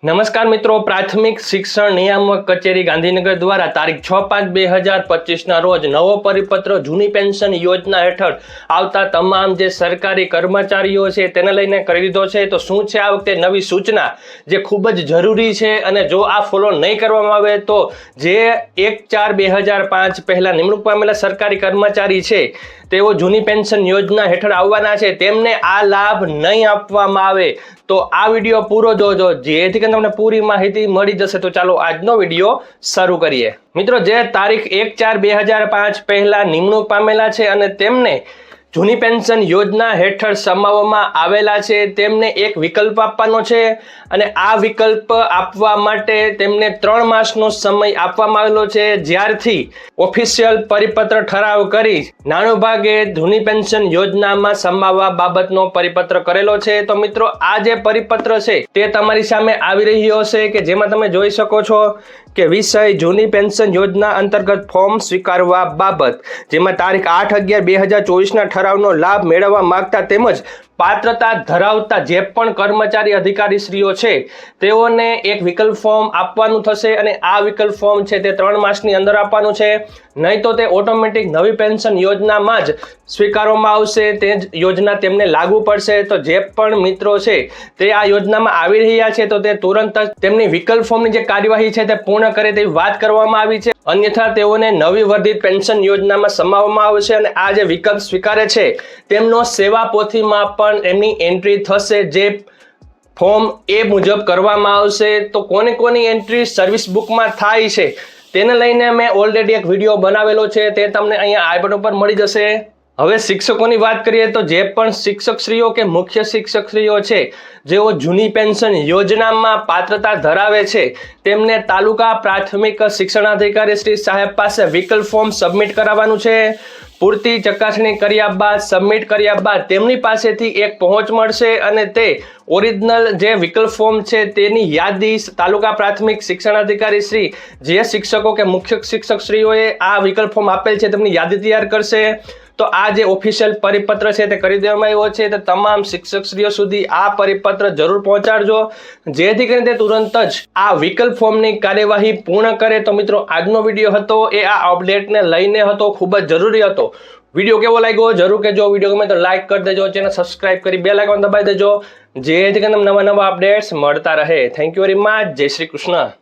નમસ્કાર મિત્રો, પ્રાથમિક શિક્ષણ નિયામક કચેરી ગાંધીનગર દ્વારા તારીખ 6/5/2025 રોજ નવો પરિપત્ર જૂની પેન્શન યોજના હેઠળ આવતા તમામ જે સરકારી કર્મચારીઓ છે તેને લઈને કરી દીધો છે। તો શું છે આ વખતે નવી સૂચના જે ખૂબ જ જરૂરી છે અને જો આ ફોલો નહીં કરવામાં આવે તો જે 1/4/2005 પહેલા નિમણૂક પામેલા સરકારી કર્મચારી છે તેઓ જૂની પેન્શન યોજના હેઠળ આવવાના છે, તેમને આ લાભ નહીં આપવામાં આવે તો આ વિડીયો પૂરો જોજો જેથી તમને પૂરી માહિતી મળી જશે। તો ચાલો આજનો વિડીયો શરૂ કરીએ। મિત્રો, જે તારીખ 1/4/2005 પહેલા નિમણૂક પામેલા છે અને તેમને જૂની પેન્શન યોજના હેઠળ સમાવવામાં આવેલા છે તેમને એક વિકલ્પ આપવાનો છે અને આ વિકલ્પ આપવા માટે તેમને 3 માસનો સમય આપવામાં આવેલો છે, જ્યારથી ઓફિશિયલ પરિપત્ર ઠરાવ કરી નાનું ભાગે જૂની પેન્શન યોજનામાં સમાવવા બાબતનો પરિપત્ર કરેલો છે। તો મિત્રો, આ જે પરિપત્ર છે તે તમારી સામે આવી રહ્યો છે કે જેમાં તમે જોઈ શકો છો કે વિષય જૂની પેન્શન યોજના અંતર્ગત ફોર્મ સ્વીકારવા બાબત, જેમાં તારીખ 8/11/2024 ઠરાવનો લાભ મેળવવા માંગતા તેમજ પાત્રતા ધરાવતા જે પણ કર્મચારી અધિકારીશ્રીઓ છે તેઓને એક વિકલ્પ ફોર્મ આપવાનું થશે અને આ વિકલ્પ ફોર્મ છે તે 3 માસની અંદર આપવાનું છે, નહીં તો તે ઓટોમેટિક નવી પેન્શન યોજનામાં જ સ્વીકારવામાં આવશે, તે જ યોજના તેમને લાગુ પડશે। તો જે પણ મિત્રો છે તે આ યોજનામાં આવી રહ્યા છે તો તે તુરંત જ તેમની વિકલ્પ ફોર્મની જે કાર્યવાહી છે તે પૂર્ણ કરે તેવી વાત કરવામાં આવી છે, અન્યથા તેઓને નવી વર્ધિત પેન્શન યોજનામાં સમાવવામાં આવશે અને આ જે વિકલ્પ સ્વીકારે છે તેમનો સેવા પોથીમાં પણ એમની એન્ટ્રી થશે, જે ફોર્મ એ મુજબ કરવામાં આવશે। તો કોની એન્ટ્રી સર્વિસ બુકમાં થાય છે તેને લઈને મેં ઓલરેડી એક વિડીયો બનાવેલો છે, તે તમને અહીંયા આઈ બટન ઉપર મળી જશે। હવે શિક્ષકોની વાત કરીએ તો જે પણ શિક્ષકશ્રીઓ કે મુખ્ય શિક્ષકશ્રીઓ છે જેઓ જૂની પેન્શન યોજનામાં પાત્રતા ધરાવે છે તેમને તાલુકા પ્રાથમિક શિક્ષણાધિકારી શ્રી સાહેબ પાસે વિકલ્પ ફોર્મ સબમિટ કરાવવાનું છે। પૂરતી ચકાસણી કર્યા બાદ સબમિટ કર્યા બાદ તેમની પાસેથી એક પહોંચ મળશે અને તે ઓરિજિનલ જે વિકલ્પ ફોર્મ છે તેની યાદી તાલુકા પ્રાથમિક શિક્ષણાધિકારી શ્રી જે શિક્ષકો કે મુખ્ય શિક્ષકશ્રીઓએ આ વિકલ્પ ફોર્મ આપેલ છે તેમની યાદી તૈયાર કરશે। તો આ જે ઓફિશિયલ પરિપત્ર છે તે કરી દેવામાં આવ્યો છે, તો તમામ શિક્ષકશ્રીઓ સુધી આ પરિપત્ર જરૂર પહોંચાડજો જેથી કરીને તે તુરંત જ આ વિકલ્પ ફોર્મની કાર્યવાહી પૂર્ણ કરે। તો મિત્રો, આજનો વિડીયો હતો એ આ અપડેટને લઈને હતો, ખૂબ જ જરૂરી હતો। વિડીયો કેવો લાગ્યો જરૂર કહેજો, વિડીયો ગમે તો લાઈક કરી દેજો, ચેનલ સબસ્ક્રાઇબ કરી બેલ આઇકોન દબાવી દેજો જેથી કરીને નવા અપડેટ્સ મળતા રહે। થેન્ક યુ વેરી મચ, જય શ્રી કૃષ્ણ।